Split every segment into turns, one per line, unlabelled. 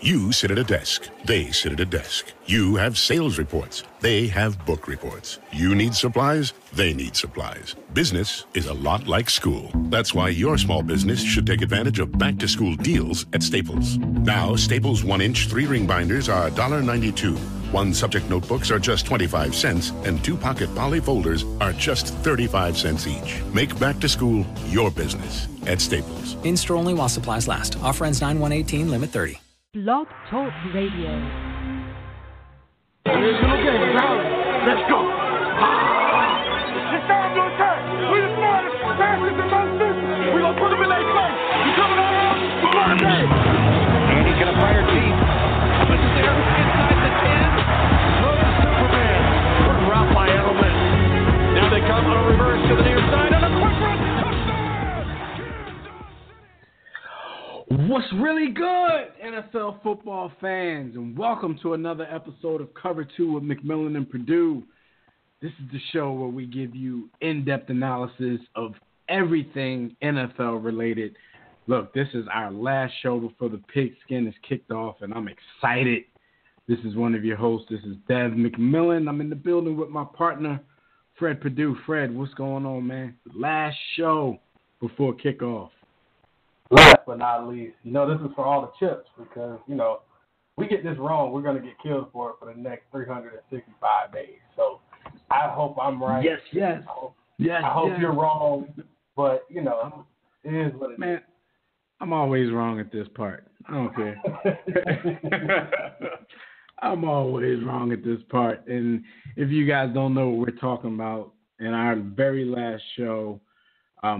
You sit at a desk. They sit at a desk. You have sales reports. They have book reports. You need supplies. They need supplies. Business is a lot like school. That's why your small business should take advantage of back-to-school deals at Staples. Now, Staples 1-inch 3-ring binders are $1.92. 1-subject notebooks are just 25 cents, and 2-pocket poly folders are just 35 cents each. Make back-to-school your business at Staples.
In-store only while supplies last. Offer ends 9/1/18, limit 30.
Blog Talk Radio.
Let's go. It's time to attack. We the smartest, fastest, and most vicious. We gonna put them in their place. We coming on for Monday.
And he's gonna fire deep. But there, inside the 10. Throws Superman. Good route by Edelman. Now they come on a reverse to the near side and a quick run.
What's really good, NFL football fans, and welcome to another episode of Cover 2 with McMillan and Purdue. This is the show where we give you in-depth analysis of everything NFL related. Look, this is our last show before the pigskin is kicked off, and I'm excited. This is one of your hosts. This is Dev McMillan. I'm in the building with my partner, Fred Purdue. Fred, what's going on, man? Last show before kickoff.
Last but not least, this is for all the chips because, we get this wrong, we're going to get killed for it for the next 365 days. So I hope I'm right.
Yes.
I hope you're wrong, but, it is what it is.
Man, I'm always wrong at this part. I don't care. I'm always wrong at this part. And if you guys don't know what we're talking about, in our very last show,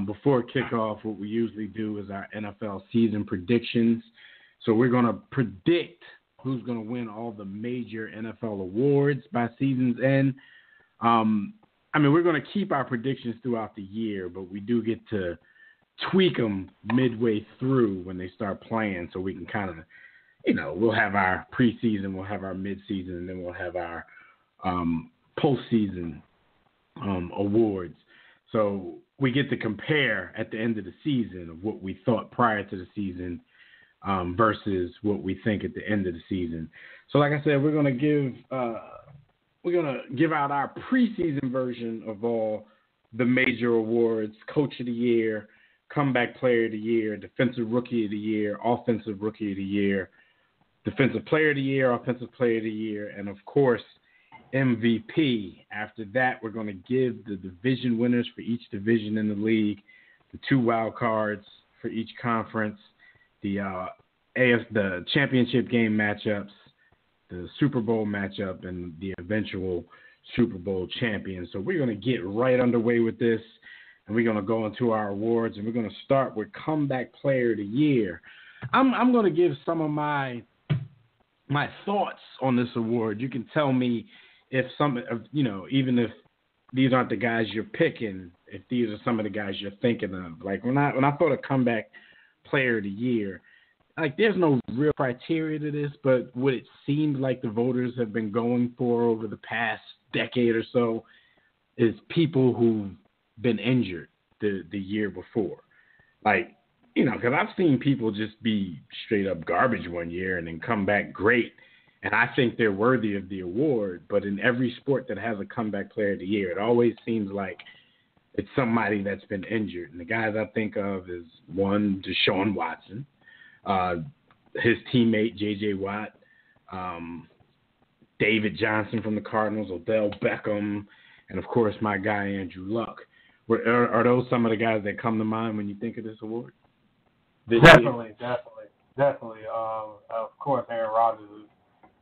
before kickoff, what we usually do is our NFL season predictions. So we're going to predict who's going to win all the major NFL awards by season's end. We're going to keep our predictions throughout the year, but we do get to tweak them midway through when they start playing so we can kind of, we'll have our preseason, we'll have our midseason, and then we'll have our postseason awards. So we get to compare at the end of the season of what we thought prior to the season versus what we think at the end of the season. So like I said, we're going to give out our preseason version of all the major awards: Coach of the Year, Comeback Player of the Year, Defensive Rookie of the Year, Offensive Rookie of the Year, Defensive Player of the Year, Offensive Player of the Year, and of course, MVP. After that, we're going to give the division winners for each division in the league, the 2 wild cards for each conference, the championship game matchups, the Super Bowl matchup, and the eventual Super Bowl champion. So we're going to get right underway with this, and we're going to go into our awards, and we're going to start with Comeback Player of the Year. I'm going to give some of my thoughts on this award. You can tell me if even if these aren't the guys you're picking, if these are some of the guys you're thinking of. Like when I thought of Comeback Player of the Year, like there's no real criteria to this, but what it seemed like the voters have been going for over the past decade or so is people who've been injured the year before. Like, because I've seen people just be straight up garbage one year and then come back great. And I think they're worthy of the award. But in every sport that has a Comeback Player of the Year, it always seems like it's somebody that's been injured. And the guys I think of is, one, Deshaun Watson, his teammate J.J. Watt, David Johnson from the Cardinals, Odell Beckham, and, of course, my guy Andrew Luck. Are those some of the guys that come to mind when you think of this award?
Definitely. Of course, Aaron Rodgers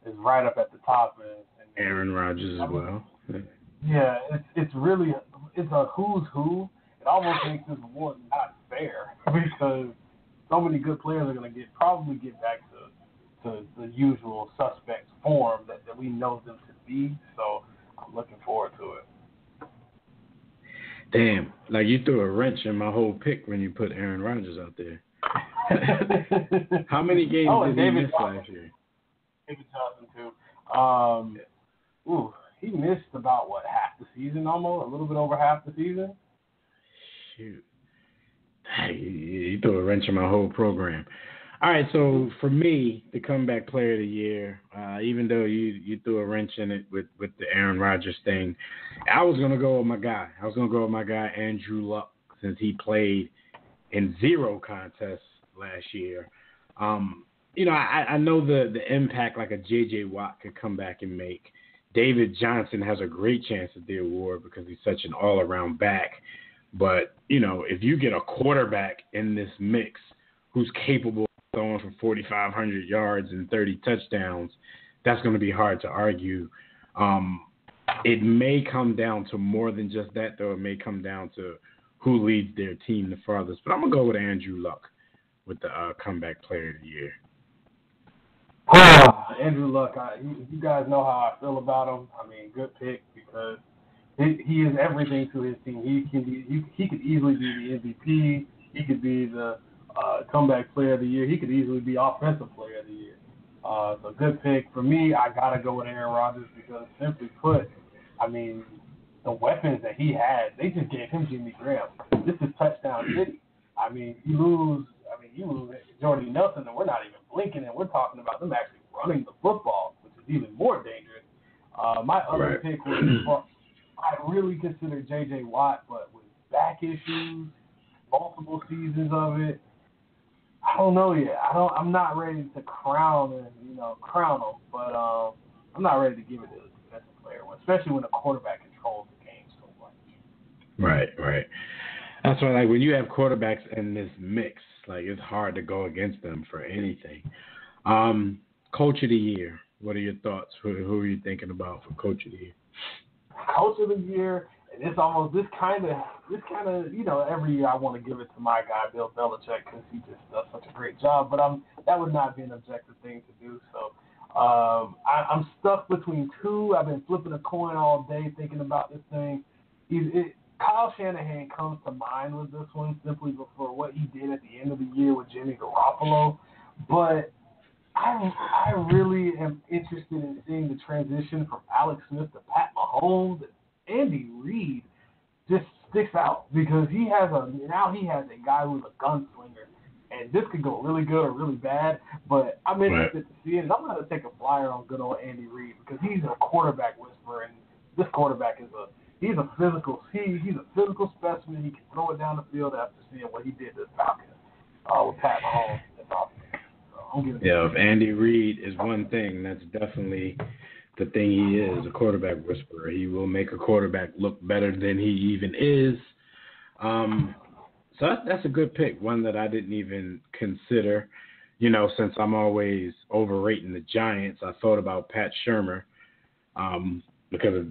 is right up at the top. And
Aaron Rodgers as well.
Yeah, it's a who's who. It almost makes this award not fair because so many good players are going to probably get back to the usual suspects form that we know them to be. So I'm looking forward to it.
Damn, like you threw a wrench in my whole pick when you put Aaron Rodgers out there. How many games did he miss last year?
David Johnson, too. He missed about, half the season almost? A little bit over half the season?
Shoot. He threw a wrench in my whole program. All right, so for me, the comeback player of the year, even though you threw a wrench in it with the Aaron Rodgers thing, I was going to go with my guy. Andrew Luck, since he played in 0 contests last year. I know the impact like a J.J. Watt could come back and make. David Johnson has a great chance at the award because he's such an all-around back. But, if you get a quarterback in this mix who's capable of throwing for 4,500 yards and 30 touchdowns, that's going to be hard to argue. It may come down to more than just that, though. It may come down to who leads their team the farthest. But I'm going to go with Andrew Luck with the comeback player of the year.
Andrew Luck, you guys know how I feel about him. I mean, good pick because he is everything to his team. He could easily be the MVP. He could be the comeback player of the year. He could easily be offensive player of the year. So good pick. For me, I got to go with Aaron Rodgers because simply put, I mean, the weapons that he had, they just gave him Jimmy Graham. This is touchdown city. I mean, you lose Jordy Nelson, and we're not even blinking, and we're talking about them actually running the football, which is even more dangerous. My other pick was, I really considered J.J. Watt, but with back issues, multiple seasons of it, I don't know yet. I'm not ready to crown him, but I'm not ready to give it to the defensive player, especially when the quarterback controls the game so much.
Right. That's why, like, when you have quarterbacks in this mix, like, it's hard to go against them for anything. Coach of the year. What are your thoughts? Who are you thinking about for Coach of the Year?
Coach of the Year, and it's almost this kind of, every year I want to give it to my guy, Bill Belichick, because he just does such a great job. But that would not be an objective thing to do. So I'm stuck between two. I've been flipping a coin all day thinking about this thing. Kyle Shanahan comes to mind with this one simply for what he did at the end of the year with Jimmy Garoppolo. But I really am interested in seeing the transition from Alex Smith to Pat Mahomes. Andy Reid just sticks out because he has a guy who's a gunslinger, and this could go really good or really bad. But I'm interested to see it, and I'm going to take a flyer on good old Andy Reid because he's a quarterback whisperer, and this quarterback is he's a physical specimen. He can throw it down the field after seeing what he did to the Falcons with Pat Mahomes.
If Andy Reid is one thing, that's definitely the thing he is, a quarterback whisperer. He will make a quarterback look better than he even is. So that's a good pick, one that I didn't even consider. Since I'm always overrating the Giants, I thought about Pat Shurmur because,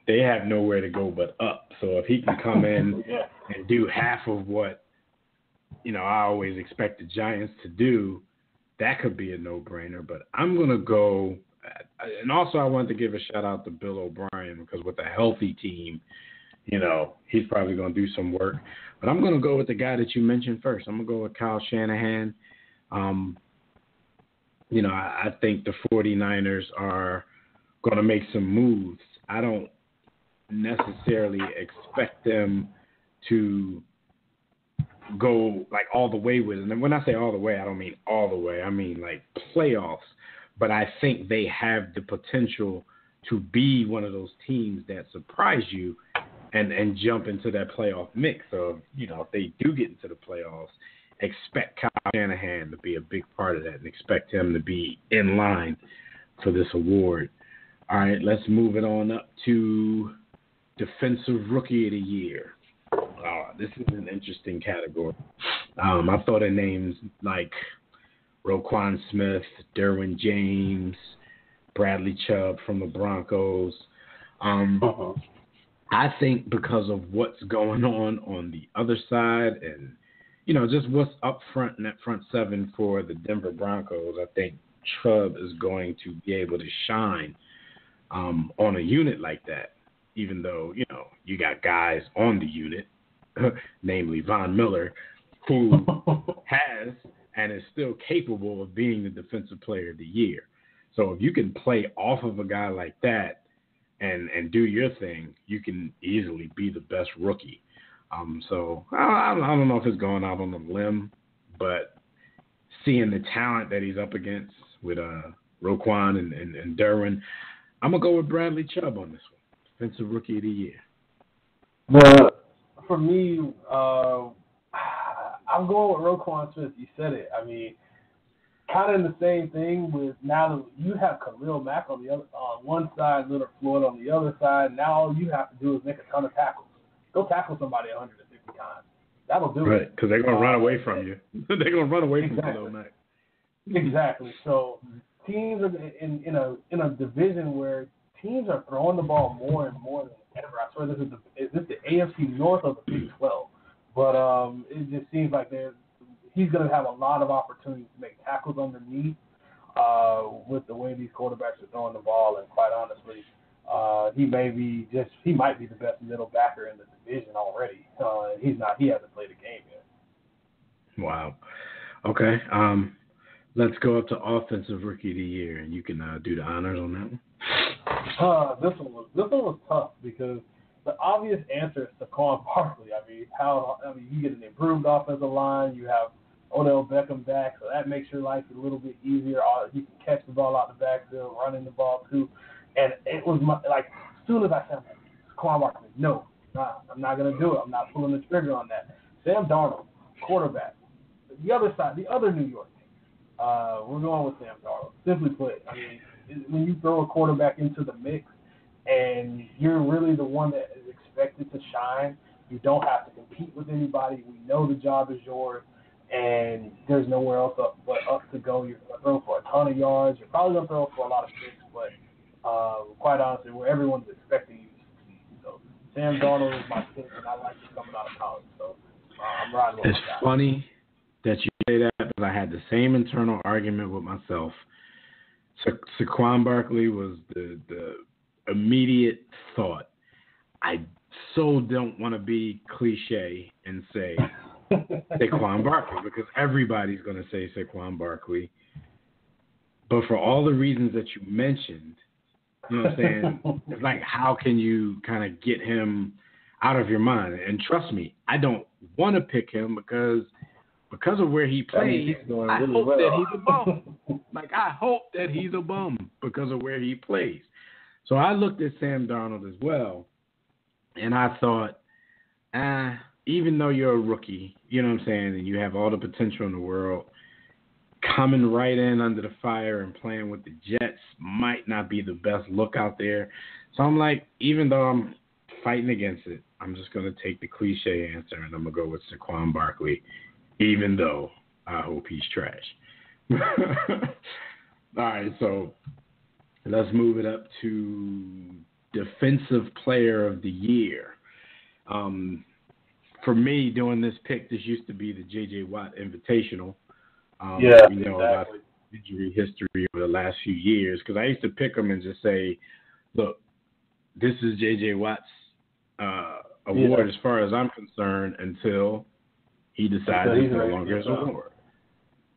they have nowhere to go but up. So if he can come in and do half of what, I always expect the Giants to do, that could be a no-brainer. But I'm going to go – and also I wanted to give a shout-out to Bill O'Brien because with a healthy team, he's probably going to do some work. But I'm going to go with the guy that you mentioned first. I'm going to go with Kyle Shanahan. I think the 49ers are going to make some moves. I don't necessarily expect them to go like all the way with it. And when I say all the way, I don't mean all the way. I mean like playoffs. But I think they have the potential to be one of those teams that surprise you and jump into that playoff mix. So, if they do get into the playoffs, expect Kyle Shanahan to be a big part of that and expect him to be in line for this award. All right, let's move it on up to Defensive Rookie of the Year. This is an interesting category. I thought of names like Roquan Smith, Derwin James, Bradley Chubb from the Broncos. I think because of what's going on the other side and, just what's up front in that front seven for the Denver Broncos, I think Chubb is going to be able to shine on a unit like that, even though, you got guys on the unit, namely Von Miller, who has and is still capable of being the Defensive Player of the Year. So if you can play off of a guy like that and do your thing, you can easily be the best rookie. So I don't know if it's going out on a limb, but seeing the talent that he's up against with Roquan and Derwin, I'm going to go with Bradley Chubb on this one. Defensive Rookie of the Year.
Well, for me, I'm going with Roquan Smith. You said it. I mean, kind of the same thing with now that you have Khalil Mack on one side, Leonard Floyd on the other side. Now all you have to do is make a ton of tackles. Go tackle somebody 150 times. That'll do it.
Right, because they're going to run away from you. They're going to run away from Khalil Mack.
Exactly. So teams are in a division where teams are throwing the ball more and more than ever. I swear is this the AFC North or the Big 12? But it just seems like he's going to have a lot of opportunities to make tackles underneath with the way these quarterbacks are throwing the ball. And quite honestly, he might be the best middle backer in the division already. He's not. He hasn't played a game yet.
Wow. Okay. Let's go up to Offensive Rookie of the Year, and you can do the honors on that one.
This one was tough because the obvious answer is Saquon Barkley. I mean, you get an improved offensive line. You have Odell Beckham back, so that makes your life a little bit easier. You can catch the ball out the backfield, running the ball too. And it was as soon as I said Saquon Barkley, no, I'm not going to do it. I'm not pulling the trigger on that. Sam Darnold, quarterback. The other side, the other New York team. We're going with Sam Darnold. Simply put, I mean, when you throw a quarterback into the mix and you're really the one that is expected to shine, you don't have to compete with anybody. We know the job is yours, and there's nowhere else but up to go. You're going to throw for a ton of yards. You're probably going to throw for a lot of picks, but quite honestly, where everyone's expecting you to succeed. So Sam Darnold is my pick, and I like him coming out of college. So I'm riding with that.
It's funny that you say that because I had the same internal argument with myself. Saquon Barkley was the immediate thought. I so don't want to be cliche and say Saquon Barkley because everybody's going to say Saquon Barkley. But for all the reasons that you mentioned, you know what I'm saying? It's like, how can you kind of get him out of your mind? And trust me, I don't want to pick him because of where he plays, I hope that he's a bum. I hope that he's a bum because of where he plays. So I looked at Sam Darnold as well, and I thought, even though you're a rookie, you know what I'm saying, and you have all the potential in the world, coming right in under the fire and playing with the Jets might not be the best look out there. So I'm like, even though I'm fighting against it, I'm just going to take the cliche answer, and I'm going to go with Saquon Barkley, even though I hope he's trash. All right, so let's move it up to Defensive Player of the Year. For me, doing this pick, this used to be the J.J. Watt Invitational. We know about injury history over the last few years because I used to pick them and just say, look, this is J.J. Watt's award as far as I'm concerned until he decides it's no longer his award.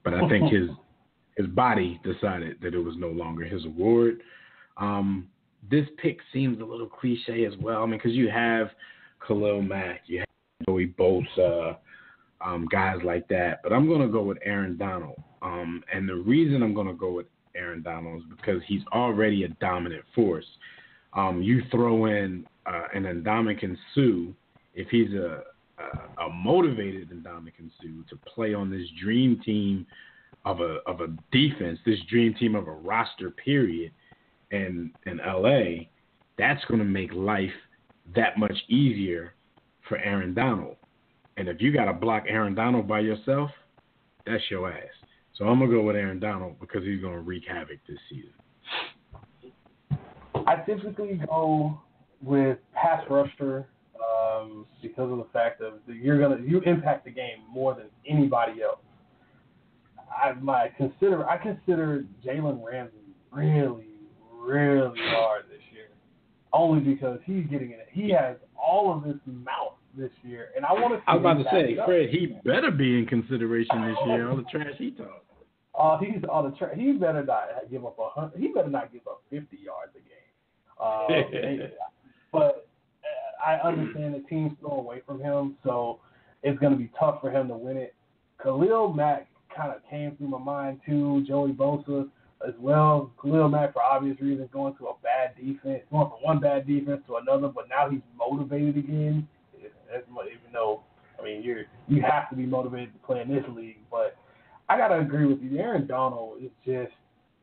But I think his body decided that it was no longer his award. This pick seems a little cliche as well. I mean, because you have Khalil Mack, you have Joey Bosa, guys like that. But I'm going to go with Aaron Donald. And the reason I'm going to go with Aaron Donald is because he's already a dominant force. You throw in an Ndamukong Suh, if he's a motivated Ndamukong Suh to play on this dream team of a defense, this dream team of a roster period in LA, that's going to make life that much easier for Aaron Donald. And if you got to block Aaron Donald by yourself, that's your ass. So I'm going to go with Aaron Donald because he's going to wreak havoc this season.
I typically go with pass rusher because of the fact that you impact the game more than anybody else. I consider Jaylen Rams really, really hard this year, only because he's getting it. He has all of this mouth this year, and I want to.
I was about to say, Fred, he better be in consideration this year. All the trash he talks.
He's all the trash. He better not give up 100. He better not give up 50 yards a game. But I understand the team's still away from him, so it's going to be tough for him to win it. Khalil Mack kind of came through my mind too. Joey Bosa as well. Khalil Mack, for obvious reasons, going to a bad defense, going from one bad defense to another, but now he's motivated again. Even though, I mean, you have to be motivated to play in this league, but I gotta agree with you. Aaron Donald is just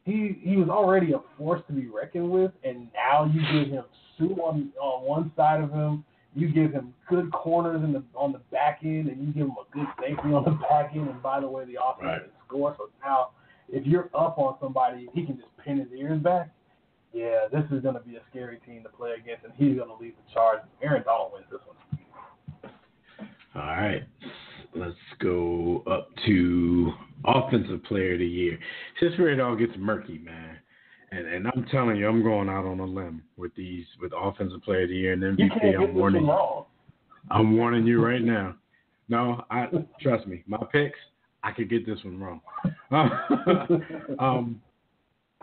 he was already a force to be reckoned with, and now you give him Sue on one side of him. You give him good corners on the back end, and you give him a good safety on the back end. And by the way, the offense can score. So now, if you're up on somebody, he can just pin his ears back. Yeah, this is going to be a scary team to play against, and he's going to lead the charge. Aaron Donald wins this one.
All right, let's go up to Offensive Player of the Year. This is where it all gets murky, man. And I'm telling you, I'm going out on a limb with Offensive Player of the Year and MVP. I'm warning you right now. No, trust me, my picks, I could get this one wrong.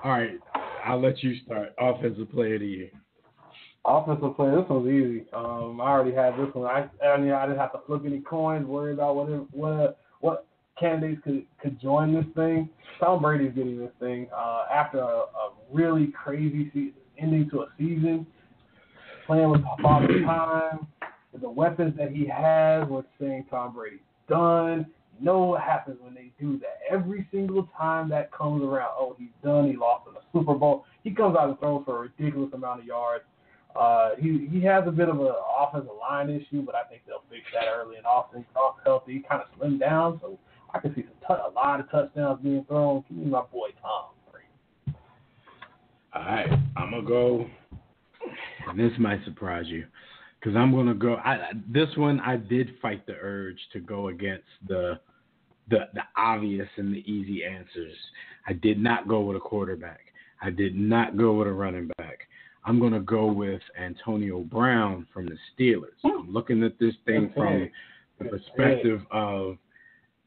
All right, I'll let you start. Offensive Player of the Year.
Offensive player, this one's easy. I already had this one. I didn't have to flip any coins, worry about what candidates could join this thing. Tom Brady's getting this thing after a really crazy ending to a season, playing with Father Time, with the weapons that he has. We're saying Tom Brady's done. You know what happens when they do that? Every single time that comes around, oh, he's done. He lost in the Super Bowl. He comes out and throws for a ridiculous amount of yards. He has a bit of an offensive line issue, but I think they'll fix that early. And Austin Conk's healthy. He kind of slimmed down, so I can see a lot of touchdowns being thrown. Give me my boy Tom Brady.
All right, I'm going to go, and this might surprise you, because I'm going to go. This one, I did fight the urge to go against the obvious and the easy answers. I did not go with a quarterback. I did not go with a running back. I'm going to go with Antonio Brown from the Steelers. I'm looking at this thing from the perspective of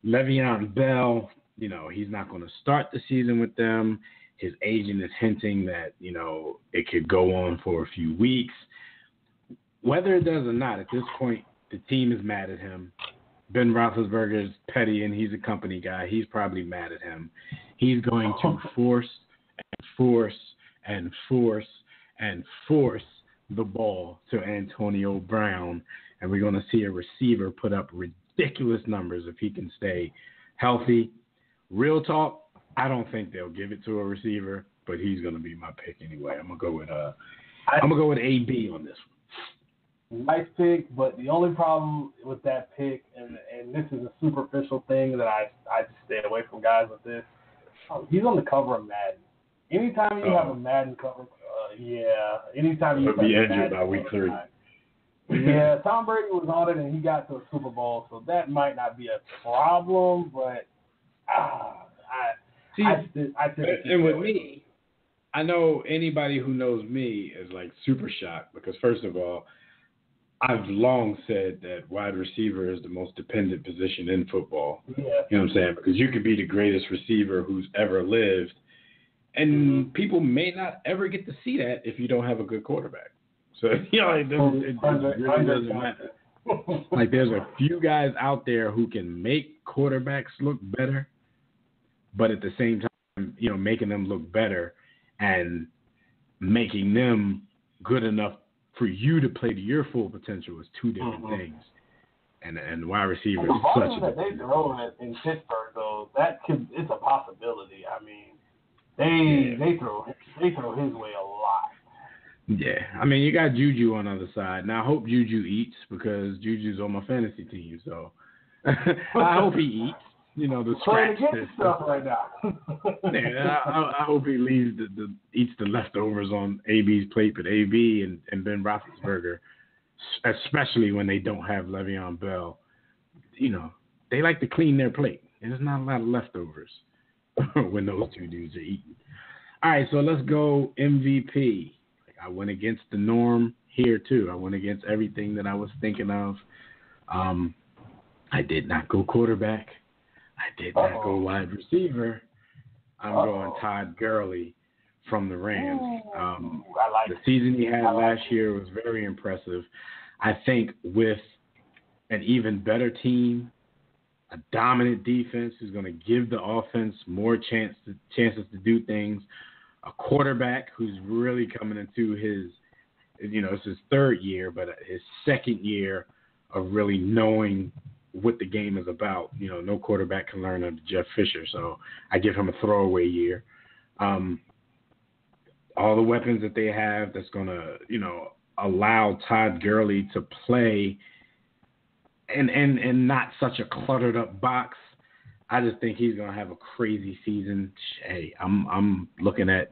Le'Veon Bell. You know, he's not going to start the season with them. His agent is hinting that, you know, it could go on for a few weeks. Whether it does or not, at this point, the team is mad at him. Ben Roethlisberger is petty, and he's a company guy. He's probably mad at him. He's going to force the ball to Antonio Brown, and we're going to see a receiver put up ridiculous numbers if he can stay healthy. Real talk, I don't think they'll give it to a receiver, but he's going to be my pick anyway. I'm going to go with AB on this one.
Nice pick, but the only problem with that pick, and this is a superficial thing that I just stay away from guys with this. He's on the cover of Madden. Anytime you have a Madden cover, anytime you
be injured by week 3.
Yeah, Tom Brady was on it and he got to a Super Bowl, so that might not be a problem. But
and with me, I know anybody who knows me is like super shocked because first of all, I've long said that wide receiver is the most dependent position in football.
Yeah.
You know what I'm saying? Because you could be the greatest receiver who's ever lived. And people may not ever get to see that if you don't have a good quarterback. So, you know, it really doesn't matter. Like, there's a few guys out there who can make quarterbacks look better, but at the same time, you know, making them look better and making them good enough for you to play to your full potential is two different things. And wide receiver is such a
that they throw in Pittsburgh, though, it's a possibility. I mean, They throw his way a lot.
Yeah, I mean, you got Juju on the other side. Now, I hope Juju eats because Juju's on my fantasy team. So I hope he eats. You know, the scratch
stuff right now.
I hope he eats the leftovers on AB's plate, but AB and Ben Roethlisberger, especially when they don't have Le'Veon Bell, you know, they like to clean their plate. There's not a lot of leftovers when those two dudes are eating. All right, so let's go MVP. I went against the norm here, too. I went against everything that I was thinking of. I did not go quarterback. I did not go wide receiver. I'm going Todd Gurley from the Rams. The season he had last year was very impressive. I think with an even better team, a dominant defense who's going to give the offense more chances to do things, a quarterback who's really coming into his, it's his third year, but his second year of really knowing what the game is about. No quarterback can learn under Jeff Fisher, so I give him a throwaway year. All the weapons that they have that's going to, allow Todd Gurley to play and not such a cluttered up box. I just think he's going to have a crazy season. Hey, I'm looking at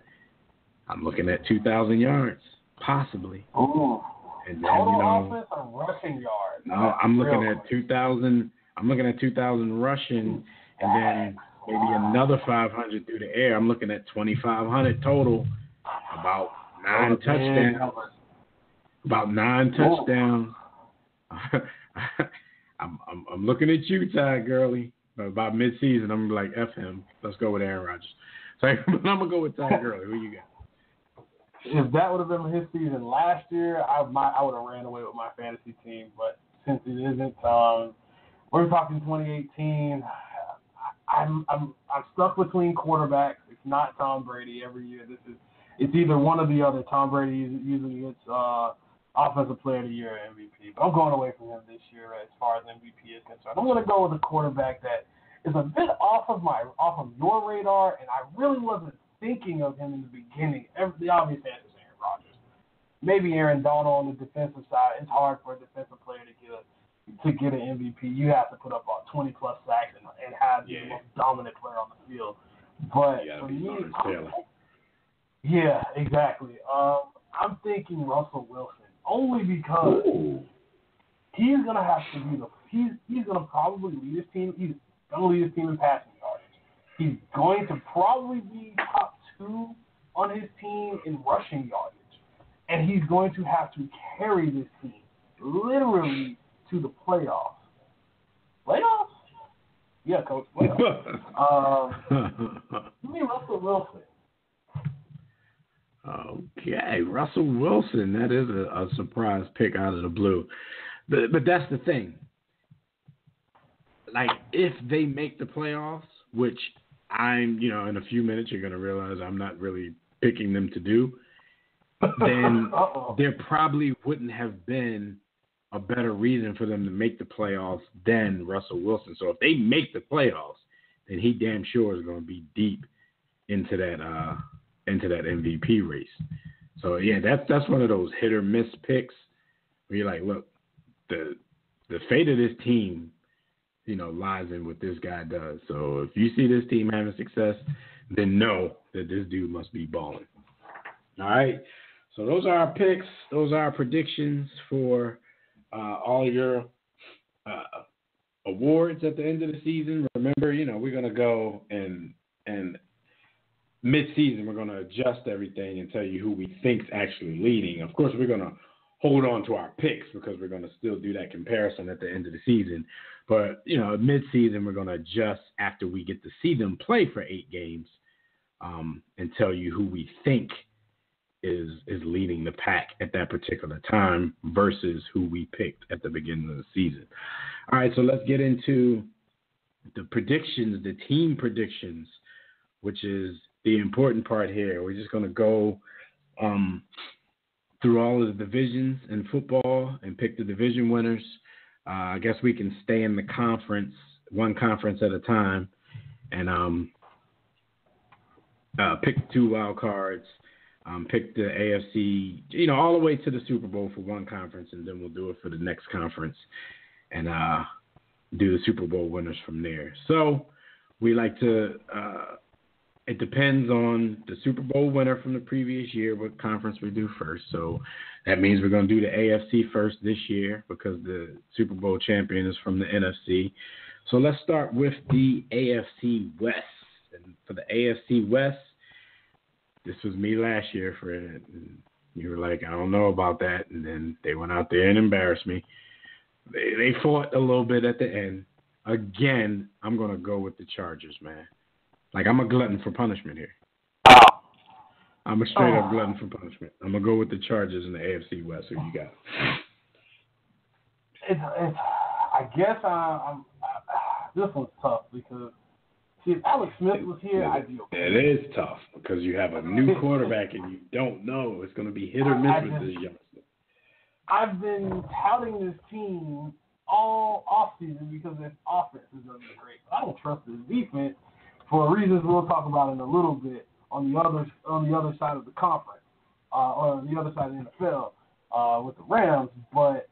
2,000 yards, possibly.
Ooh.
And then,
offense or rushing yards?
No, I'm looking at 2,000. I'm looking at 2,000 rushing, and then maybe another 500 through the air. I'm looking at 2,500 total. About 9 touchdowns. About 9 touchdowns. I'm looking at you, Todd Gurley. About midseason, I'm gonna be like, F him. Let's go with Aaron Rodgers. So I'm gonna go with Todd Gurley. Who you got?
If that would have been his season last year, I would have ran away with my fantasy team. But since it isn't, we're talking 2018. I'm stuck between quarterbacks. It's not Tom Brady every year. It's either one or the other. Tom Brady usually gets Offensive Player of the Year or MVP. But I'm going away from him this year as far as MVP is concerned. I'm going to go with a quarterback that is a bit off of your radar, and I really wasn't thinking of him in the beginning. The obvious answer is Aaron Rodgers. Maybe Aaron Donald on the defensive side. It's hard for a defensive player to get an MVP. You have to put up 20-plus sacks and have the most dominant player on the field. But for me, yeah, exactly. I'm thinking Russell Wilson only because he's gonna have to be he's gonna probably lead his team. He's gonna lead his team in passing yardage. He's going to probably be top 2 on his team in rushing yardage, and he's going to have to carry this team literally to the playoffs. Playoffs? Yeah, coach. Playoffs. Give me Russell Wilson.
Okay, Russell Wilson. That is a surprise pick out of the blue. But that's the thing. Like, if they make the playoffs, which I'm, in a few minutes you're going to realize I'm not really picking them to do, then there probably wouldn't have been a better reason for them to make the playoffs than Russell Wilson. So if they make the playoffs, then he damn sure is going to be deep into that MVP race. So yeah, that's one of those hit or miss picks where you're like, look, the fate of this team, lies in what this guy does. So if you see this team having success, then know that this dude must be balling. All right. So those are our picks. Those are our predictions for all your awards at the end of the season. Remember, we're gonna go and mid-season, we're going to adjust everything and tell you who we think's actually leading. Of course, we're going to hold on to our picks because we're going to still do that comparison at the end of the season. But, mid-season, we're going to adjust after we get to see them play for 8 games and tell you who we think is leading the pack at that particular time versus who we picked at the beginning of the season. All right, so let's get into the predictions, the team predictions, which is the important part here. We're just going to go through all of the divisions in football and pick the division winners. I guess we can stay in the conference, one conference at a time, and pick 2 wild cards, pick the AFC, all the way to the Super Bowl for one conference, and then we'll do it for the next conference and do the Super Bowl winners from there. So we like to it depends on the Super Bowl winner from the previous year, what conference we do first. So that means we're going to do the AFC first this year because the Super Bowl champion is from the NFC. So let's start with the AFC West. And for the AFC West, this was me last year, Fred. And you were like, I don't know about that. And then they went out there and embarrassed me. They fought a little bit at the end. Again, I'm going to go with the Chargers, man. Like, I'm a glutton for punishment here. I'm a straight-up glutton for punishment. I'm going to go with the Chargers in the AFC West. Who you got?
I guess this one's tough because see, if Alex Smith was here, I'd be okay.
It is tough because you have a new quarterback and you don't know. It's going to be hit or miss with this youngster.
I've been touting this team all offseason because their offense is going to be great. But I don't trust this defense for reasons we'll talk about in a little bit on the other side of the conference, or on the other side of the NFL with the Rams. But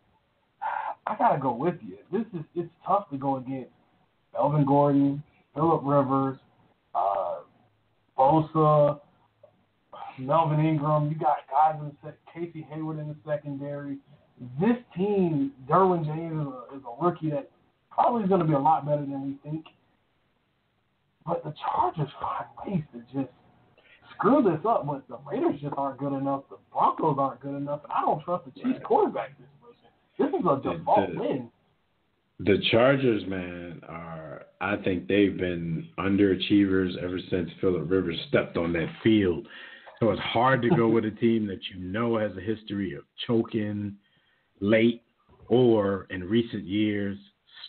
I gotta go with you. It's tough to go against Melvin Gordon, Phillip Rivers, Bosa, Melvin Ingram. You got guys in the Casey Hayward in the secondary. This team, Derwin James is a rookie that probably is going to be a lot better than we think. But the Chargers find ways to just screw this up. But the Raiders just aren't good enough. The Broncos aren't good enough. And I don't trust the Chiefs quarterback situation. This is a default win.
The Chargers, man, I think they've been underachievers ever since Phillip Rivers stepped on that field. So it's hard to go with a team that you know has a history of choking late or in recent years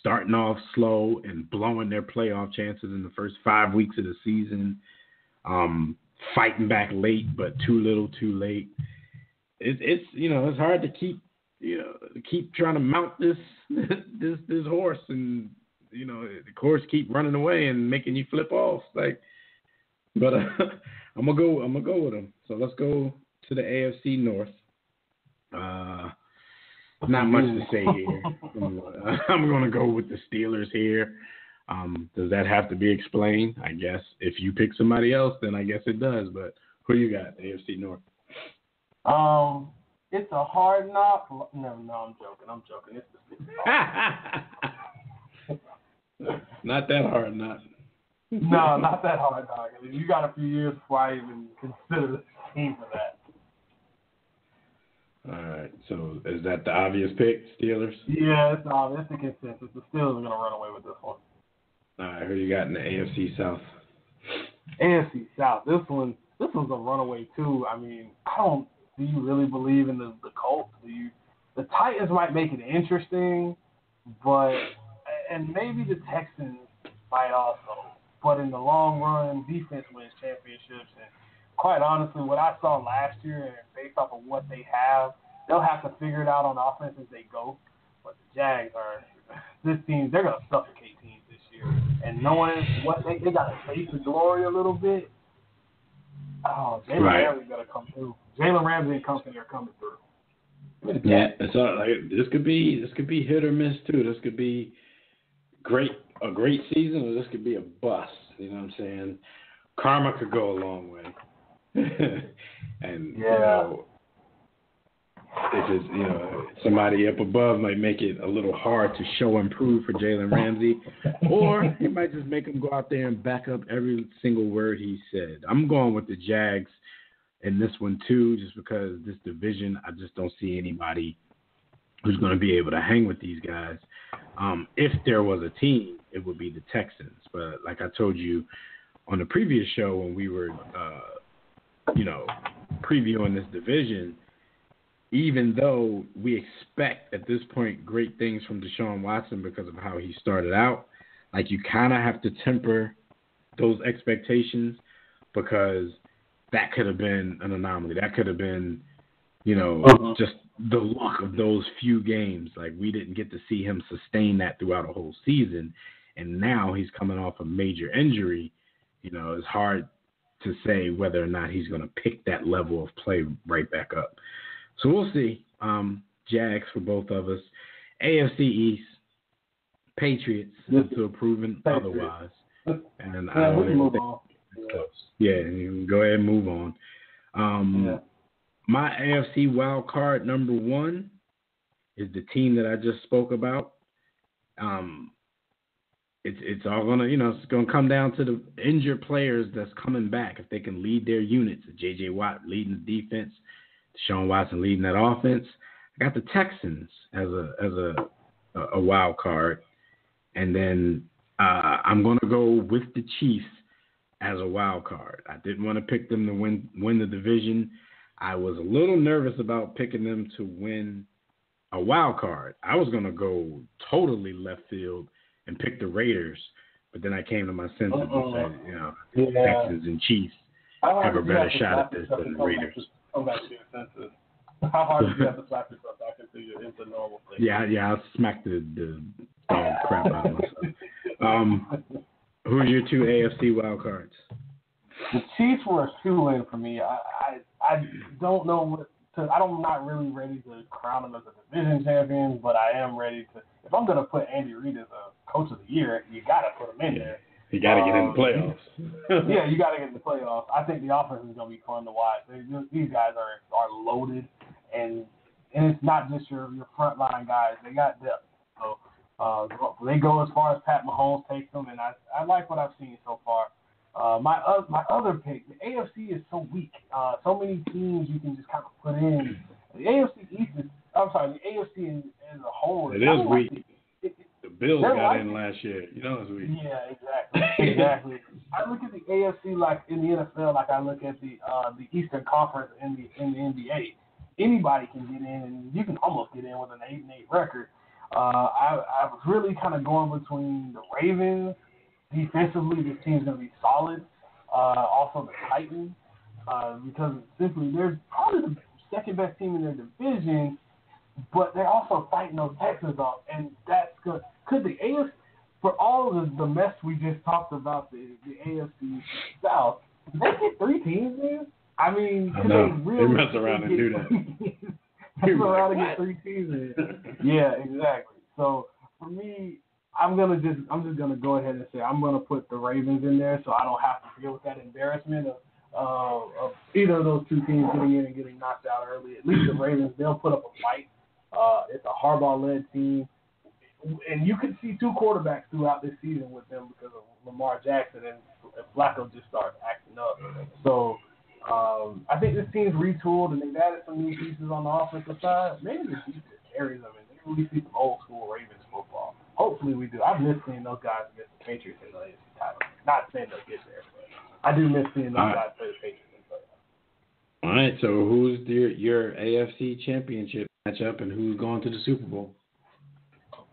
starting off slow and blowing their playoff chances in the first 5 weeks of the season, fighting back late but too little too late. It's hard to keep trying to mount this horse and the horse keep running away and making you flip off but I'm gonna go with them. So let's go to the AFC North. Not much to say here. I'm gonna go with the Steelers here. Does that have to be explained? I guess if you pick somebody else, then I guess it does. But who you got? AFC North.
It's a hard knock. No, I'm joking. It's the
Not that hard knock.
No, not that hard knock. I mean, you got a few years before I even consider this team for that.
All right. So is that the obvious pick, Steelers?
Yeah, it's obvious. It's the consensus. The Steelers are going to run away with this one.
All right. Who you got in the AFC South?
AFC South. This one's a runaway too. I mean, do you really believe in the Colts? The Titans might make it interesting, and maybe the Texans might also. But in the long run, defense wins championships. And quite honestly, what I saw last year, and based off of what they have, they'll have to figure it out on offense as they go. But the Jags this team, they're going to suffocate teams this year. And knowing what they got to taste the glory a little bit, Jaylen Rams got to come through. Jaylen Rams and company are coming through.
Yeah, it's this could be hit or miss too. This could be a great season, or this could be a bust. You know what I'm saying? Karma could go a long way. And if it's somebody up above might make it a little hard to show and prove for Jalen Ramsey, or it might just make him go out there and back up every single word he said. I'm going with the Jags in this one too, just because this division, I just don't see anybody who's going to be able to hang with these guys. If there was a team, it would be the Texans. But like I told you on the previous show when we were, previewing this division, even though we expect at this point great things from Deshaun Watson because of how he started out, you kind of have to temper those expectations because that could have been an anomaly. That could have been, just the luck of those few games. We didn't get to see him sustain that throughout a whole season. And now he's coming off a major injury. It's hard to say whether or not he's going to pick that level of play right back up. So we'll see. Jags for both of us. AFC East, Patriots until proven otherwise. And I don't even think it's close. Yeah, you can go ahead and move on. My AFC wild card number one is the team that I just spoke about. It's all gonna, it's gonna come down to the injured players that's coming back. If they can lead their units, J.J. Watt leading the defense, Deshaun Watson leading that offense. I got the Texans as a wild card, and then I'm gonna go with the Chiefs as a wild card. I didn't want to pick them to win the division. I was a little nervous about picking them to win a wild card. I was gonna go totally left field and picked the Raiders. But then I came to my senses and said, Texans and Chiefs have a better shot at this than the Raiders.
Come back to your senses. How hard do you have to slap yourself back into normal things?
Yeah, I smacked the crap out of myself. Who's your two AFC wild cards?
The Chiefs were a shoe-in for me. I don't know what to. I'm not really ready to crown them as a division champion, but I am ready to. If I'm going to put Andy Reid as a coach of the year, you got to put him in there.
You got to get in the playoffs.
Yeah, you got to get in the playoffs. I think the offense is going to be fun to watch. These guys are loaded, and it's not just your frontline guys. They got depth. So they go as far as Pat Mahomes takes them, and I like what I've seen so far. My other pick, the AFC is so weak. So many teams you can just kind of put in. The AFC East is, the AFC as a whole.
It is weak. The Bills got in last year. You know it's weak.
Yeah, exactly. I look at the AFC like in the NFL, like I look at the Eastern Conference in the NBA. Anybody can get in, and you can almost get in with an 8-8 record. I was really kind of going between the Ravens. Defensively, this team's going to be solid. Also, the Titans, because simply they're probably the second best team in their division, but they're also fighting those Texans off, and that's good. Could the AFC, for all of the mess we just talked about, the AFC South, did they get 3 teams in? I mean, could they really
mess around and do that.
Mess around and get 3 teams in. Yeah, exactly. So for me, I'm just gonna go ahead and say I'm gonna put the Ravens in there, so I don't have to deal with that embarrassment of either of those two teams getting in and getting knocked out early. At least the Ravens, they'll put up a fight. It's a Harbaugh-led team, and you can see 2 quarterbacks throughout this season with them because of Lamar Jackson and Flacco just started acting up. So I think this team's retooled and they've added some new pieces on the offensive side. Maybe the defense carries them, and maybe we see some old school Ravens football. Hopefully we do. I've missed seeing those guys against the Patriots in the AFC title. Not saying they'll get there, but I do miss seeing those guys play the Patriots in the playoffs.
All right, so who's your AFC championship matchup and who's going to the Super Bowl?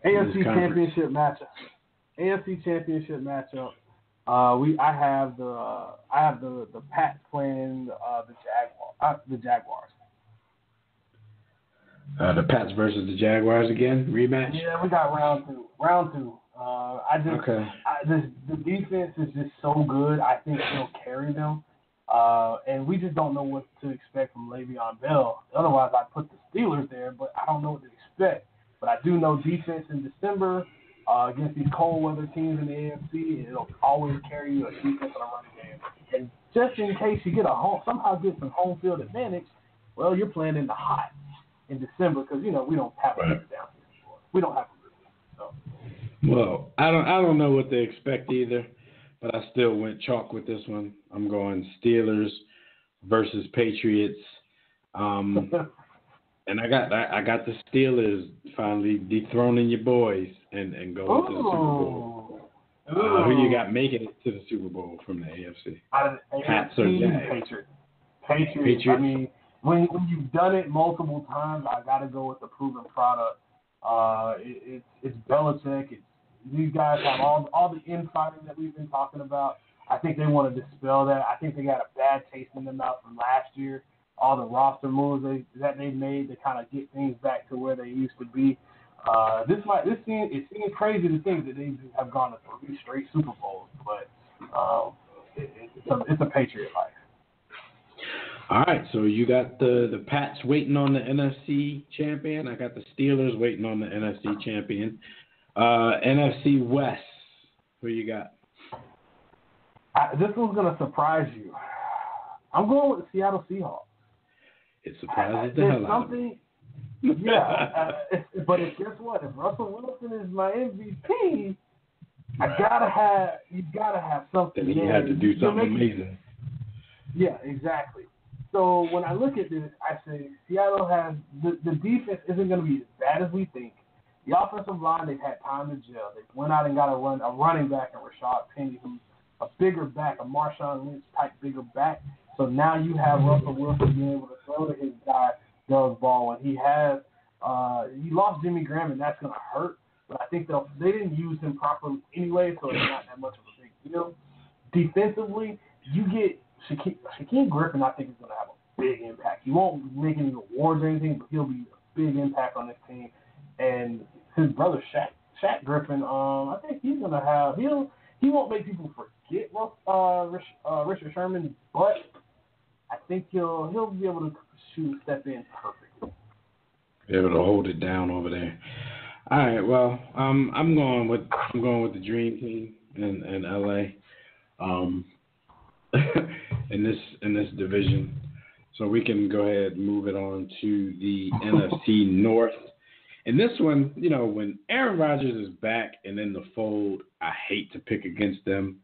AFC championship matchup. I have the Pats playing the Jaguars.
The Pats versus the Jaguars again, rematch.
Yeah, we got round two. The defense is just so good. I think they'll carry them, and we just don't know what to expect from Le'Veon Bell. Otherwise, I'd put the Steelers there, but I don't know what to expect. But I do know defense in December against these cold weather teams in the AFC, it'll always carry you a defense on a running game. And just in case you somehow get some home field advantage, well, you're playing in the hot in December because we don't have a down here before. We don't have to. So.
Well, I don't know what they expect either, but I still went chalk with this one. I'm going Steelers versus Patriots. And I got the Steelers finally dethroning your boys and going to the Super Bowl. Who you got making it to the Super Bowl from the AFC? Pats or Jags?
Patriots. I mean, when you've done it multiple times, I got to go with the proven product. It's Belichick. These guys have all the infighting that we've been talking about. I think they want to dispel that. I think they got a bad taste in their mouth from last year. All the roster moves that they've made to kind of get things back to where they used to be. It seems crazy to think that they have gone to 3 straight Super Bowls, but it's a Patriot life.
All right, so you got the Pats waiting on the NFC champion. I got the Steelers waiting on the NFC champion. NFC West, who you got?
This one's going to surprise you. I'm going with the Seattle Seahawks.
It surprises the hell out of me.
Yeah, but guess what? If Russell Wilson is my MVP, you gotta have something.
And he had to do something amazing.
Yeah, exactly. So when I look at this, I say Seattle has the defense isn't going to be as bad as we think. The offensive line, they've had time to gel. They went out and got a running back in Rashad Penny, who's a bigger back, a Marshawn Lynch type bigger back. So now you have Russell Wilson being able to throw to his guy Doug Baldwin. He lost Jimmy Graham, and that's going to hurt. but I think they didn't use him properly anyway, so it's not that much of a big deal. Defensively, you get Shaquem Griffin, I think, is going to have a big impact. He won't make any awards or anything, but he'll be a big impact on this team. And his brother, Shaq Griffin, I think he's going to have – he won't make people forget Richard Sherman, but I think he'll be able to step in perfectly.
Be able to hold it down over there. All right, well, I'm going with the Dream Team in LA. In this division, so we can go ahead and move it on to the NFC North. And this one, you know, when Aaron Rodgers is back and in the fold, I hate to pick against them,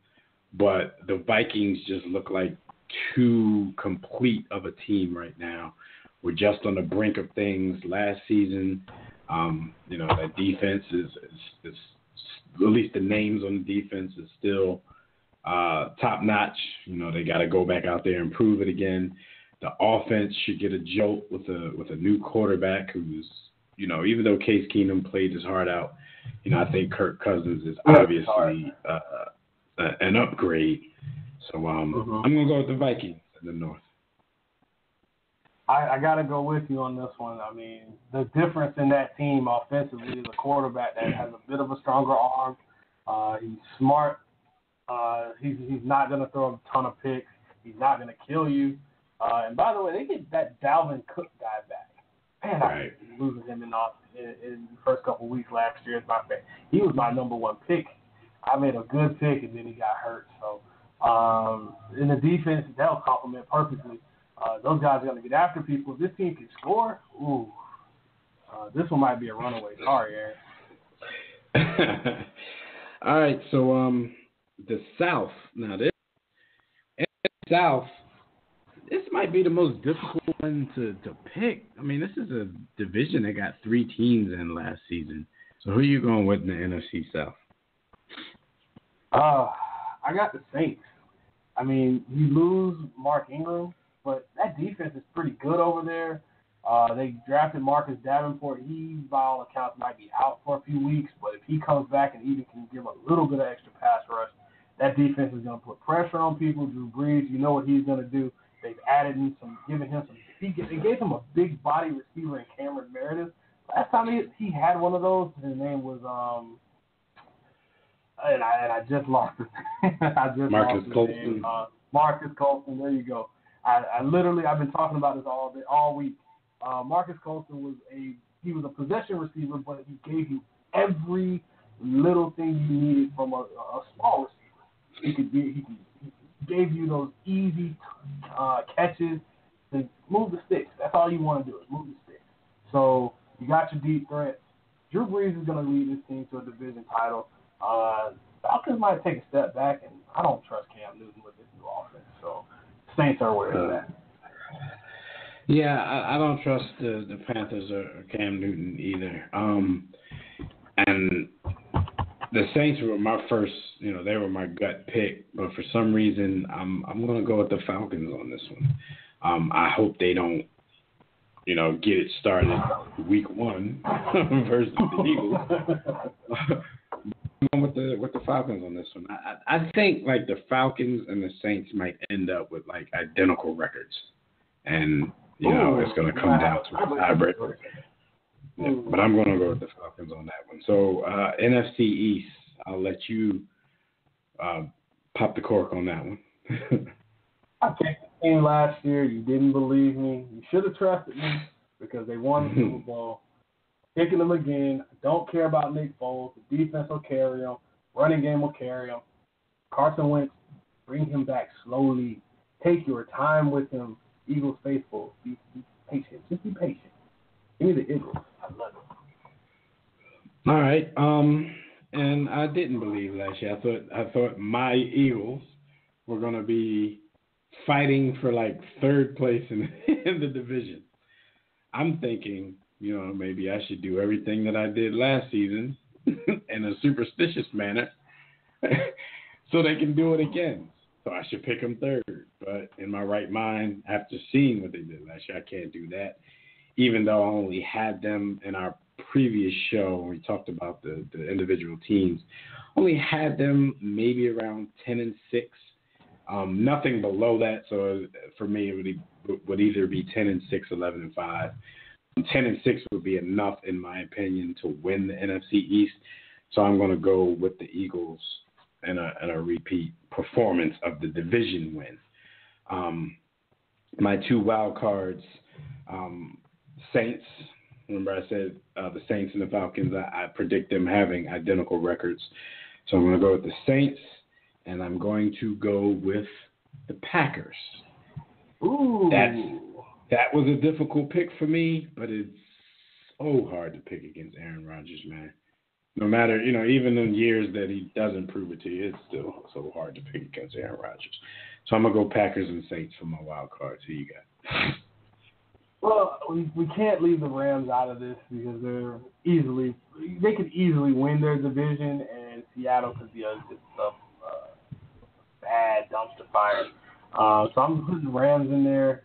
but the Vikings just look like too complete of a team right now. We're just on the brink of things. Last season, you know, that defense is at least the names on the defense is still top notch. You know, they got to go back out there and prove it again. The offense should get a jolt with a new quarterback who's, you know, even though Case Keenum played his heart out, you know, I think Kirk Cousins is obviously an upgrade. So I'm gonna go with the Vikings in the North.
I got to go with you on this one. I mean, the difference in that team offensively is a quarterback that has a bit of a stronger arm. He's smart. He's not going to throw a ton of picks. He's not going to kill you. And by the way, they get that Dalvin Cook guy back. Man, I was losing him in the first couple of weeks last year. He was my number one pick. I made a good pick, and then he got hurt. So in the defense, that'll complement perfectly. Those guys are going to get after people. If this team can score, this one might be a runaway. Sorry, Aaron.
All right, so the South. Now, this might be the most difficult one to pick. I mean, this is a division that got 3 teams in last season. So who are you going with in the NFC South?
I got the Saints. I mean, you lose Mark Ingram, but that defense is pretty good over there. They drafted Marcus Davenport. He, by all accounts, might be out for a few weeks, but if he comes back and even can give a little bit of extra pass rush, that defense is going to put pressure on people. Drew Brees, you know what he's going to do. They've added in giving him some. They gave him a big body receiver in Cameron Meredith. Last time he had one of those, his name was and I just lost his name.
Marcus Colston.
Marcus Colston. There you go. I've been talking about this all week. Marcus Colston he was a possession receiver, but he gave you every little thing you needed from a small receiver. He gave you those easy catches to move the sticks. That's all you want to do is move the sticks. So you got your deep threats. Drew Brees is going to lead this team to a division title. Falcons might take a step back, and I don't trust Cam Newton with this new offense. So Saints are where it's at.
Yeah, I don't trust the Panthers or Cam Newton either. And the Saints were my first, you know, they were my gut pick, but for some reason, I'm going to go with the Falcons on this one. I hope they don't, you know, get it started week 1 versus the Eagles. I'm with the Falcons on this one. I think like the Falcons and the Saints might end up with like identical records, and you know it's going to come down to a tiebreaker. Yeah, but I'm going to go with the Falcons on that one. So NFC East, I'll let you pop the cork on that one.
I picked the team last year. You didn't believe me. You should have trusted me because they won the Super Bowl. Picking them again. I don't care about Nick Foles. The defense will carry him. Running game will carry him. Carson Wentz, bring him back slowly. Take your time with him. Eagles faithful. Be patient. Just be patient. Give me the Eagles. I love it.
All right. And I didn't believe last year. I thought my Eagles were going to be fighting for like 3rd place in the division. I'm thinking, you know, maybe I should do everything that I did last season in a superstitious manner so they can do it again. So I should pick them 3rd. But in my right mind, after seeing what they did last year, I can't do that. Even though I only had them in our previous show when we talked about the individual teams, only had them maybe around 10-6. Nothing below that. So for me, it would either be 10-6, 11-5. 10-6 would be enough, in my opinion, to win the NFC East. So I'm going to go with the Eagles and a repeat performance of the division win. My two wild cards, Saints. Remember I said the Saints and the Falcons, I predict them having identical records. So I'm going to go with the Saints, and I'm going to go with the Packers.
Ooh.
That was a difficult pick for me, but it's so hard to pick against Aaron Rodgers, man. No matter, even in years that he doesn't prove it to you, it's still so hard to pick against Aaron Rodgers. So I'm going to go Packers and Saints for my wild cards. Who you got?
Well, we can't leave the Rams out of this because they could easily win their division, and Seattle could be just some bad dumpster fire. So I'm putting the Rams in there.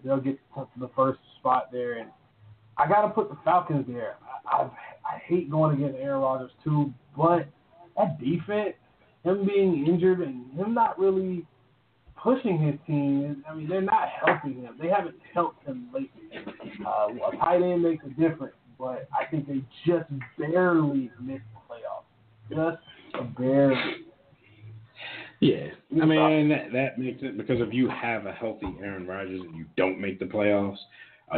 They'll get to the first spot there, and I got to put the Falcons there. I hate going against Aaron Rodgers too, but that defense, him being injured and him not really pushing his team, they're not helping him. They haven't helped him lately. A tight end makes a difference, but I think they just barely missed the playoffs. Just barely.
Yeah, that makes it, because if you have a healthy Aaron Rodgers and you don't make the playoffs,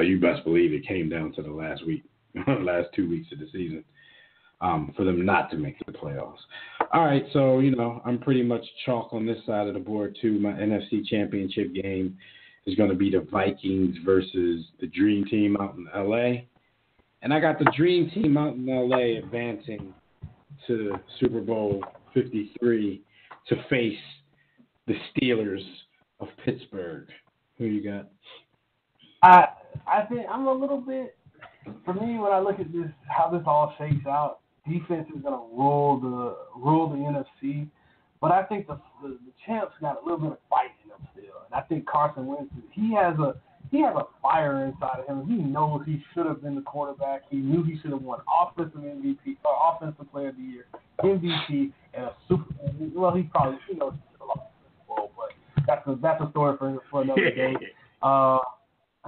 you best believe it came down to the last 2 weeks of the season for them not to make the playoffs. All right, so, I'm pretty much chalk on this side of the board, too. My NFC Championship game is going to be the Vikings versus the Dream Team out in L.A. And I got the Dream Team out in L.A. advancing to Super Bowl 53 to face the Steelers of Pittsburgh. Who you got?
I think I'm a little bit, for me, when I look at this, how this all shakes out, defense is going to rule the NFC, but I think the champs got a little bit of fight in them still, and I think Carson Wentz, he has a fire inside of him. He knows he should have been the quarterback. He knew he should have won offensive MVP, or offensive player of the year, MVP, and a Super. Well, he probably knows he should have lost the Super Bowl, but that's a story for another day.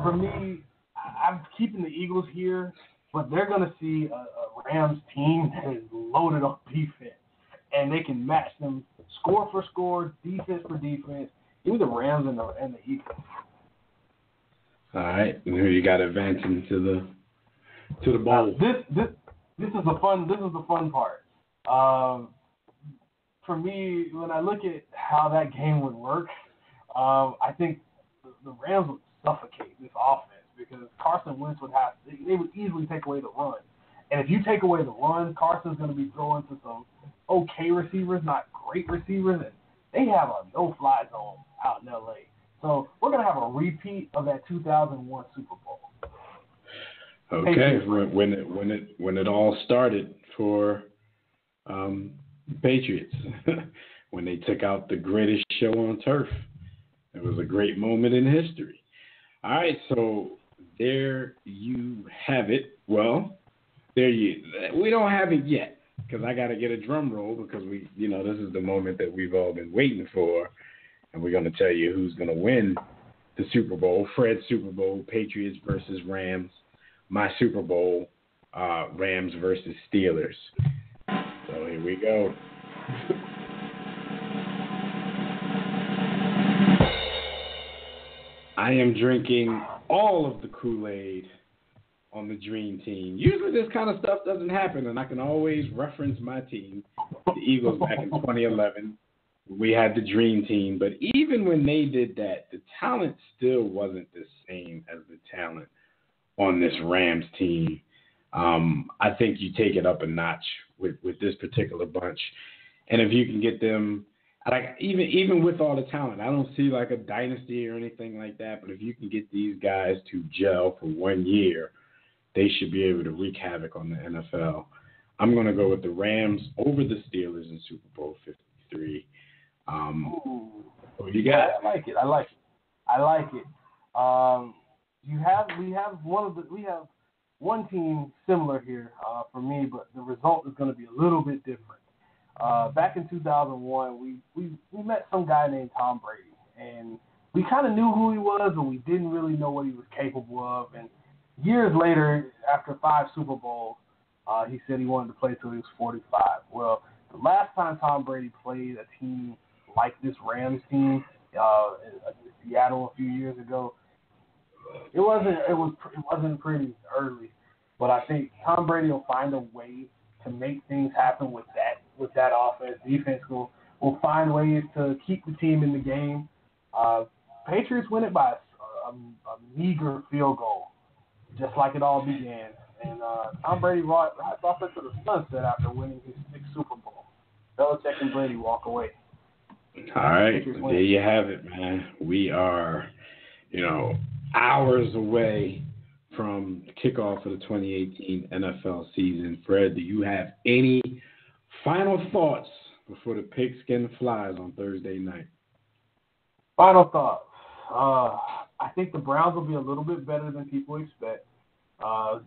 For me, I'm keeping the Eagles here, but they're going to see a Rams team that is loaded on defense, and they can match them score for score, defense for defense. Give me the Rams and the Eagles.
All right, and who you got advancing to the bowl?
This is the fun part. For me, when I look at how that game would work, I think the Rams would suffocate this offense because Carson Wentz they would easily take away the run. And if you take away the run, Carson's going to be throwing to some okay receivers, not great receivers, and they have a no-fly zone out in L.A. So we're going to have a repeat of that 2001 Super Bowl.
Okay, when it all started for Patriots, when they took out the greatest show on turf. It was a great moment in history. All right, so there you have it. Well, we don't have it yet because I got to get a drum roll because this is the moment that we've all been waiting for, and we're going to tell you who's going to win the Super Bowl. Fred's Super Bowl, Patriots versus Rams. My Super Bowl, Rams versus Steelers. So here we go. I am drinking all of the Kool-Aid on the Dream Team. Usually this kind of stuff doesn't happen, and I can always reference my team, the Eagles, back in 2011. We had the Dream Team, but even when they did that, the talent still wasn't the same as the talent on this Rams team. I think you take it up a notch with this particular bunch, and if you can get them, like even with all the talent, I don't see like a dynasty or anything like that, but if you can get these guys to gel for 1 year, they should be able to wreak havoc on the NFL. I'm going to go with the Rams over the Steelers in Super Bowl 53. What you got?
I like it. We have one team similar here for me, but the result is going to be a little bit different. Back in 2001, we met some guy named Tom Brady, and we kind of knew who he was, but we didn't really know what he was capable of. And years later, after 5 Super Bowls, he said he wanted to play till he was 45. Well, the last time Tom Brady played a team like this Rams team in Seattle a few years ago, it wasn't pretty early. But I think Tom Brady will find a way to make things happen with that offense. Defense will find ways to keep the team in the game. Patriots win it by a meager field goal, just like it all began. And Tom Brady rides off into the sunset after winning his 6th Super Bowl. Belichick and Brady walk away.
All right, there you have it, man. We are, hours away from the kickoff of the 2018 NFL season. Fred, do you have any final thoughts before the pigskin flies on Thursday night?
Final thoughts. I think the Browns will be a little bit better than people expect.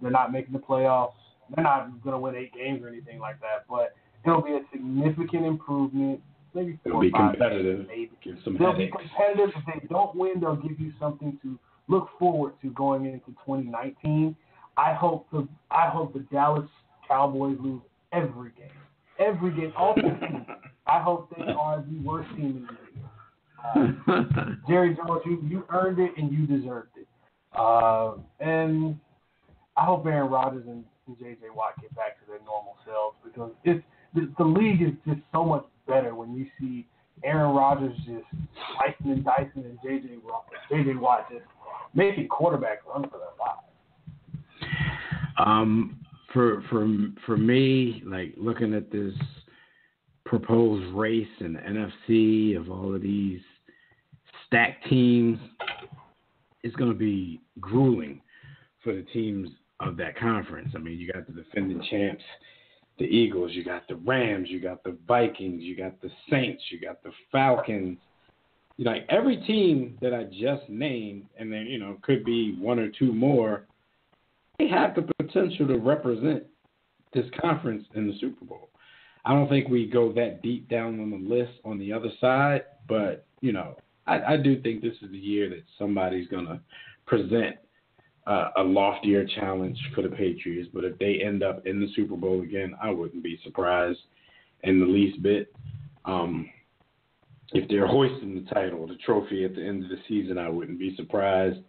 They're not making the playoffs. They're not going to win 8 games or anything like that, but it'll be a significant improvement. Maybe 4 or 5
competitive.
Maybe.
They'll
be competitive. If they don't win, they'll give you something to look forward to going into 2019. I hope the Dallas Cowboys lose every game, all 15. I hope they are the worst team in the league. Jerry Jones, you earned it and you deserved it. And I hope Aaron Rodgers and J.J. Watt get back to their normal selves, because the league is just so much better when you see Aaron Rodgers just slicing and dicing and J.J. Watt just making quarterbacks run for their lives.
For me, like looking at this proposed race in the NFC of all of these stacked teams, it's going to be grueling for the teams of that conference. I mean, you got the defending champs, the Eagles, you got the Rams, you got the Vikings, you got the Saints, you got the Falcons. Like every team that I just named, and then, could be 1 or 2 more, they have the potential to represent this conference in the Super Bowl. I don't think we go that deep down on the list on the other side, but, I do think this is the year that somebody's going to present a loftier challenge for the Patriots. But if they end up in the Super Bowl again, I wouldn't be surprised in the least bit. If they're hoisting the title, the trophy at the end of the season, I wouldn't be surprised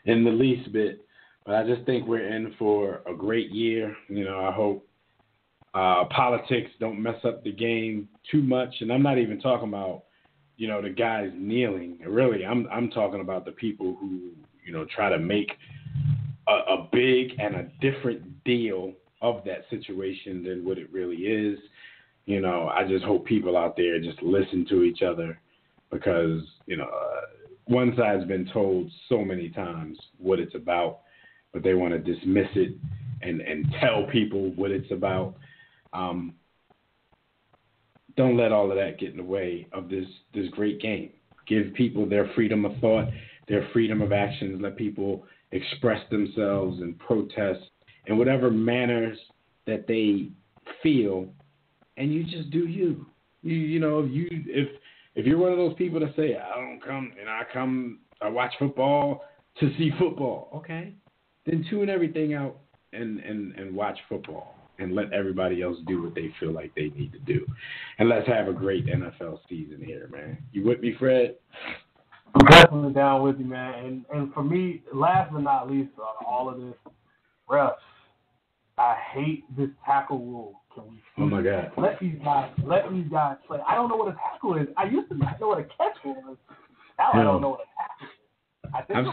in the least bit. But I just think we're in for a great year. I hope politics don't mess up the game too much. And I'm not even talking about, the guys kneeling. Really, I'm talking about the people who, try to make a big and a different deal of that situation than what it really is. I just hope people out there just listen to each other, because, one side's been told so many times what it's about, but they want to dismiss it and tell people what it's about. Don't let all of that get in the way of this great game. Give people their freedom of thought, their freedom of actions. Let people express themselves and protest in whatever manners that they feel, and you just do you. If you're one of those people that say, I don't come and I watch football to see football, okay, then tune everything out and watch football and let everybody else do what they feel like they need to do. And let's have a great NFL season here, man. You with me, Fred?
I'm definitely down with you, man. And for me, last but not least, all of this, refs, I hate this tackle rule.
Oh my God!
Let these guys play. I don't know what a tackle is. I used to know what a catch was. Now I don't know what a tackle is.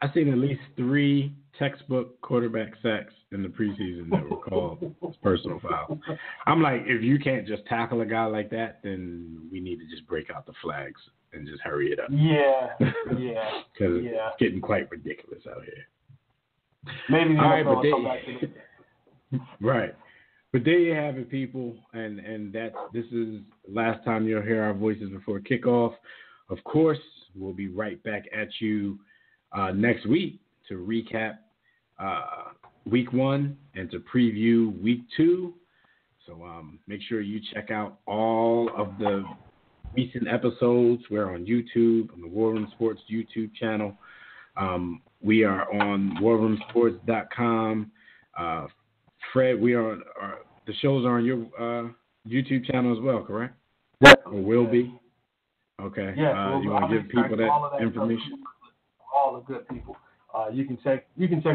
I've seen at least 3 textbook quarterback sacks in the preseason that were called personal fouls. I'm like, if you can't just tackle a guy like that, then we need to just break out the flags and just hurry it up.
Yeah.
Because it's getting quite ridiculous out here.
Maybe the NFL will come back to it.
Right. But there you have it, people, and this is the last time you'll hear our voices before kickoff. Of course, we'll be right back at you next week to recap week 1 and to preview week 2. So make sure you check out all of the recent episodes. We're on YouTube, on the War Room Sports YouTube channel. We are on warroomsports.com. Fred, the shows are on your YouTube channel as well, correct?
Yeah.
Or will be? Okay.
Yeah.
You want to give people that information?
All the good people. You can check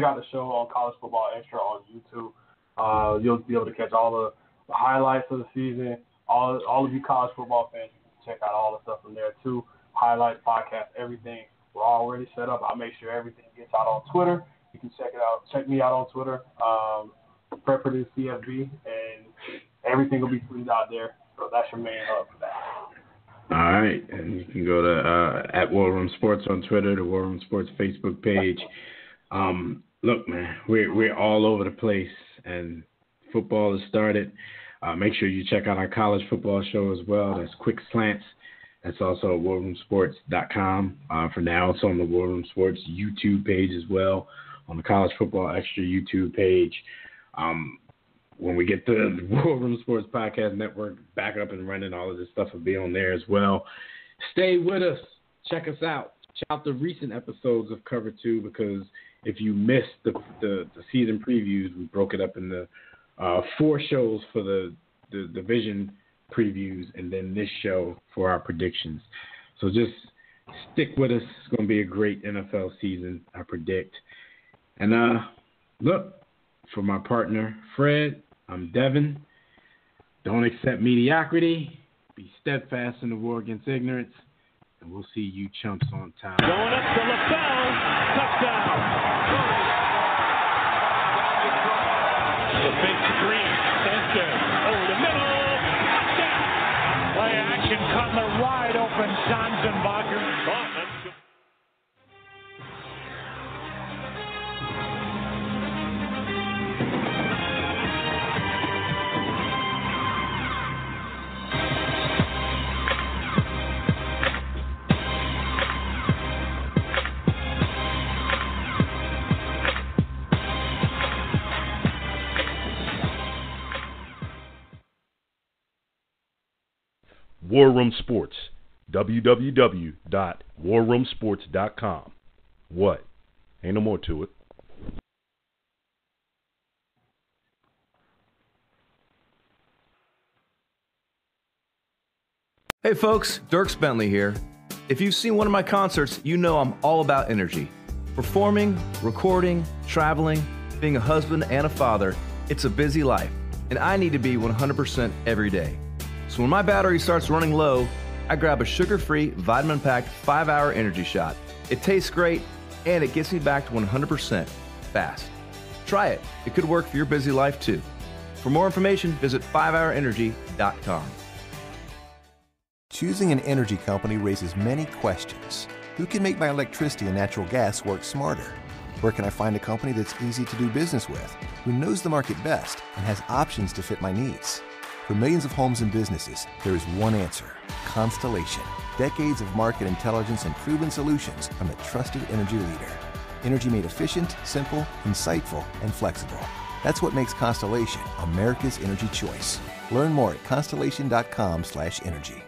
out the show on College Football Extra on YouTube. You'll be able to catch all the highlights of the season. All of you college football fans, you can check out all the stuff from there too. Highlights, podcasts, everything. We're already set up. I'll make sure everything gets out on Twitter. You can check it out. Check me out on Twitter, Prep Produce CFB, and everything will be tweeted out there. So that's your main hub for that.
All right, and you can go to at War Room Sports on Twitter, the War Room Sports Facebook page. Look, man, we're all over the place, and football has started. Make sure you check out our college football show as well. That's Quick Slants. That's also at warroomsports.com. For now, it's on the War Room Sports YouTube page as well, on the College Football Extra YouTube page. When we get the War Room Sports Podcast Network back up and running, all of this stuff will be on there as well. Stay with us. Check us out. Check out the recent episodes of Cover 2, because if you missed the season previews, we broke it up into 4 shows for the division previews, and then this show for our predictions. So just stick with us. It's going to be a great NFL season, I predict. And look, for my partner, Fred, I'm Devin. Don't accept mediocrity. Be steadfast in the war against ignorance. And we'll see you chumps on time.
Going up to LaBelle. Touchdown. The big screen. Sanchez over the middle. Touchdown. Play action. Cutting the wide open Sanzenbacher.
War Room Sports, www.warroomsports.com. What? Ain't no more to it.
Hey folks, Dirk Bentley here. If you've seen one of my concerts, you know I'm all about energy. Performing, recording, traveling, being a husband and a father, it's a busy life, and I need to be 100% every day. So when my battery starts running low, I grab a sugar-free, vitamin-packed 5-hour energy shot. It tastes great, and it gets me back to 100% fast. Try it. It could work for your busy life, too. For more information, visit 5hourenergy.com.
Choosing an energy company raises many questions. Who can make my electricity and natural gas work smarter? Where can I find a company that's easy to do business with, who knows the market best, and has options to fit my needs? For millions of homes and businesses, there is one answer: Constellation. Decades of market intelligence and proven solutions from the trusted energy leader. Energy made efficient, simple, insightful, and flexible. That's what makes Constellation America's energy choice. Learn more at constellation.com/energy.